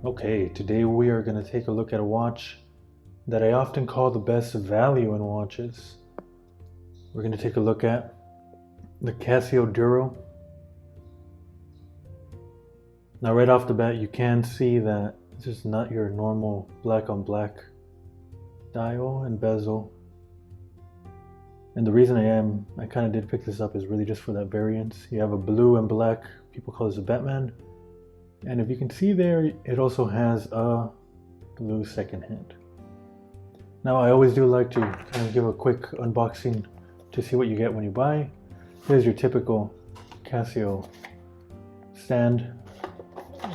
Okay, today we are going to take a look at a watch that I often call the best value in watches. We're going to take a look at the Casio Duro. Now right off the bat you can see that this is not your normal black on black dial and bezel. And the reason I kind of did pick this up is really just for that variance. You have a blue and black, people call this a Batman. And if you can see there, it also has a blue second hand. Now I always do like to kind of give a quick unboxing to see what you get when you buy. Here's your typical Casio stand,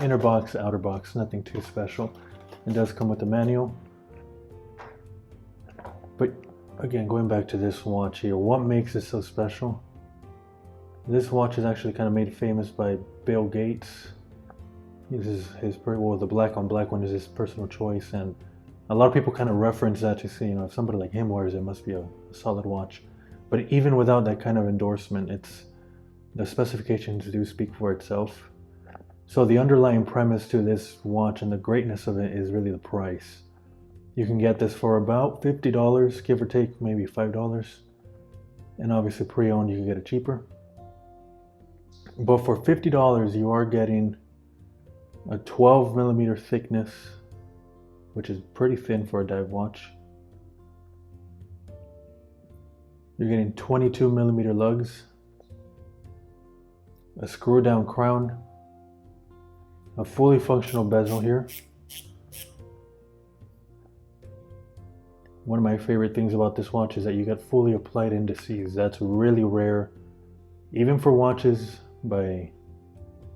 inner box, outer box, nothing too special. It does come with a manual. But again, going back to this watch here, what makes it so special? This watch is actually kind of made famous by Bill Gates. This is the black on black one is his personal choice, and a lot of people kind of reference that to say, if somebody like him wears it, must be a solid watch. But even without that kind of endorsement, the specifications do speak for itself. So the underlying premise to this watch and the greatness of it is really the price. You can get this for about $50, give or take, maybe $5. And obviously pre-owned, you can get it cheaper. But for $50, you are getting a 12 millimeter thickness, which is pretty thin for a dive watch. You're getting 22 millimeter lugs, a screw down crown, a fully functional bezel here. One of my favorite things about this watch is that you get fully applied indices. That's really rare, even for watches by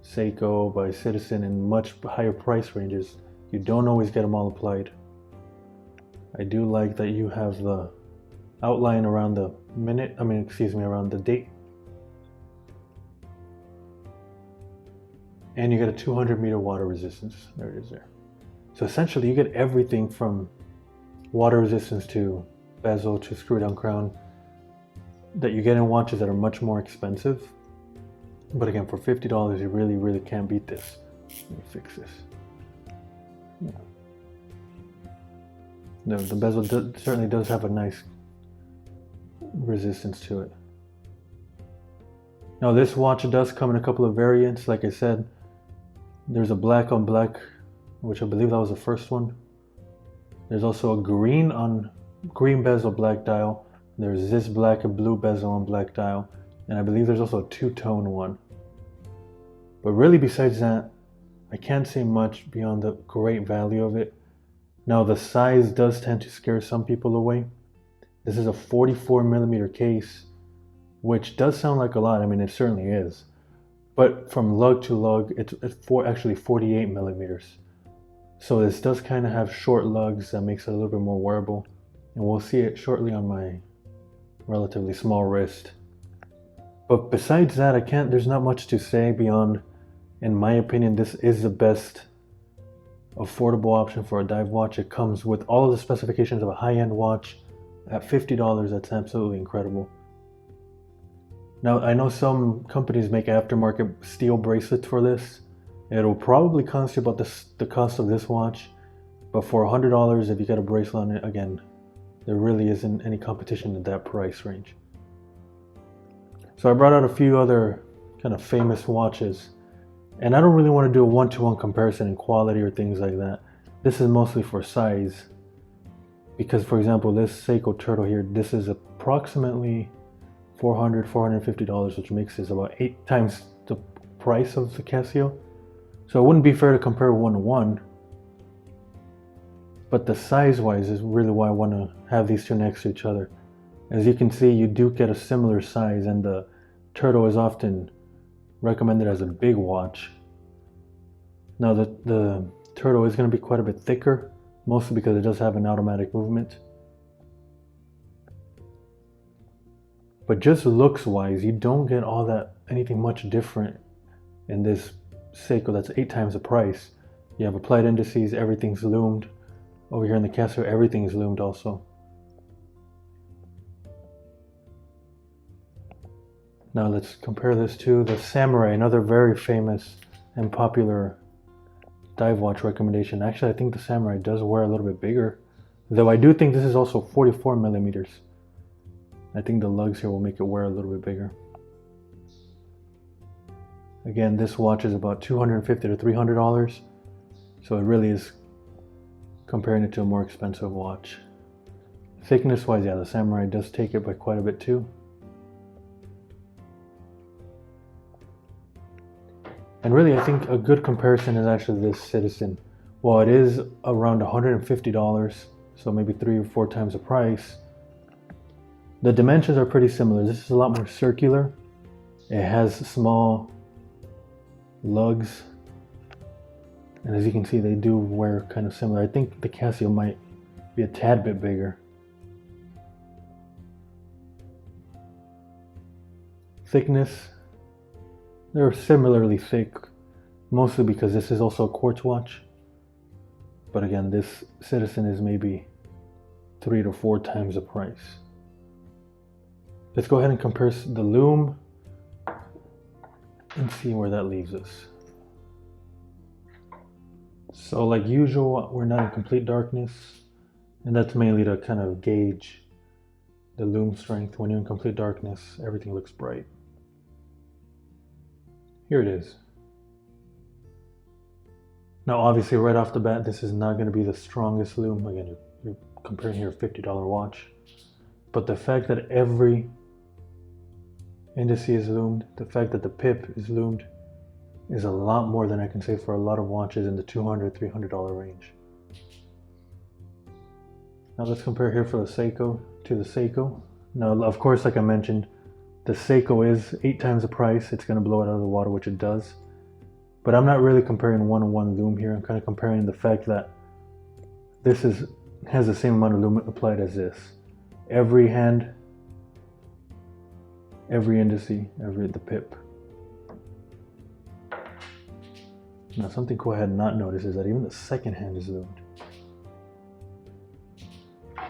Seiko, by Citizen, in much higher price ranges. You don't always get them all applied. I do like that you have the outline around the around the date. And you get a 200 meter water resistance. There it is there. So essentially you get everything from water resistance to bezel to screw down crown that you get in watches that are much more expensive. But again, for $50, you really can't beat this. Let me fix this. Yeah. The bezel certainly does have a nice resistance to it. Now this watch does come in a couple of variants. Like I said, there's a black on black, which I believe that was the first one. There's also a green bezel black dial. There's this black and blue bezel on black dial. And I believe there's also a two-tone one. But really besides that, I can't say much beyond the great value of it. Now the size does tend to scare some people away. This is a 44 millimeter case, which does sound like a lot. I mean, it certainly is. But from lug to lug, it's actually 48 millimeters. So this does kind of have short lugs that makes it a little bit more wearable. And we'll see it shortly on my relatively small wrist. But besides that, there's not much to say beyond, in my opinion, this is the best affordable option for a dive watch. It comes with all of the specifications of a high-end watch at $50. That's absolutely incredible. Now, I know some companies make aftermarket steel bracelets for this. It'll probably cost you about the cost of this watch, but for $100, if you get a bracelet on it, again, there really isn't any competition at that price range. So I brought out a few other kind of famous watches, and I don't really want to do a one-to-one comparison in quality or things like that. This is mostly for size, because for example, this Seiko Turtle here, this is approximately $450, which makes this about 8 times the price of the Casio. So it wouldn't be fair to compare one-to-one, but the size-wise is really why I want to have these two next to each other. As you can see, you do get a similar size, and the Turtle is often recommended as a big watch. Now the Turtle is going to be quite a bit thicker, mostly because it does have an automatic movement. But just looks-wise, you don't get anything much different in this Seiko that's 8 times the price. You have applied indices, everything's loomed. Over here in the Casio, everything is loomed also. Now let's compare this to the Samurai, another very famous and popular dive watch recommendation. Actually, I think the Samurai does wear a little bit bigger, though I do think this is also 44 millimeters. I think the lugs here will make it wear a little bit bigger. Again, this watch is about $250 to $300, so it really is comparing it to a more expensive watch. Thickness wise, yeah, the Samurai does take it by quite a bit too. And really, I think a good comparison is actually this Citizen. While it is around $150, so maybe 3 or 4 times the price, the dimensions are pretty similar. This is a lot more circular. It has small lugs, and as you can see, they do wear kind of similar. I think the Casio might be a tad bit bigger. Thickness, they're similarly thick, mostly because this is also a quartz watch. But again, this Citizen is maybe 3 to 4 times the price. Let's go ahead and compare the Lume and see where that leaves us. So like usual, we're not in complete darkness, and that's mainly to kind of gauge the Lume strength. When you're in complete darkness, everything looks bright. Here it is. Now obviously right off the bat, this is not going to be the strongest Lume. Again, you're comparing here a $50 watch. But the fact that every indice is loomed, the fact that the pip is loomed, is a lot more than I can say for a lot of watches in the $200, $300 range. Now let's compare here for the Seiko to the Seiko. Now of course, like I mentioned, the Seiko is 8 times the price. It's going to blow it out of the water, which it does. But I'm not really comparing one-on-one Lume here. I'm kind of comparing the fact that this has the same amount of Lume applied as this. Every hand, every indice, the pip. Now something cool I had not noticed is that even the second hand is loomed.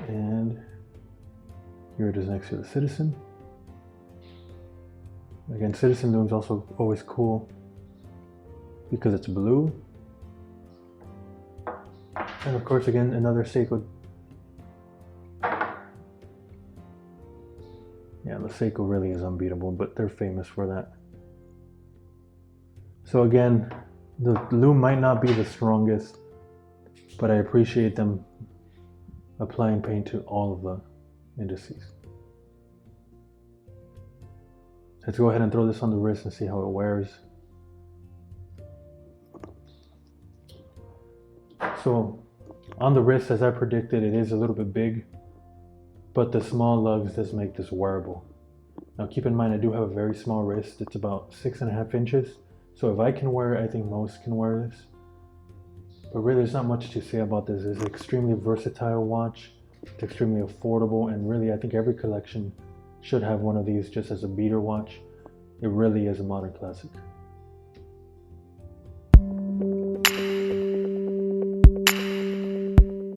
And here it is next to the Citizen. Again, Citizen Lume's also always cool because it's blue. And of course, again, another Seiko. Yeah, the Seiko really is unbeatable, but they're famous for that. So again, the Lume might not be the strongest, but I appreciate them applying paint to all of the indices. Let's go ahead and throw this on the wrist and see how it wears. So on the wrist, as I predicted, it is a little bit big, but the small lugs does make this wearable. Now keep in mind, I do have a very small wrist. It's about 6.5 inches. So if I can wear it, I think most can wear this. But really, there's not much to say about this. It's an extremely versatile watch. It's extremely affordable, and really, I think every collection should have one of these just as a beater watch. It really is a modern classic.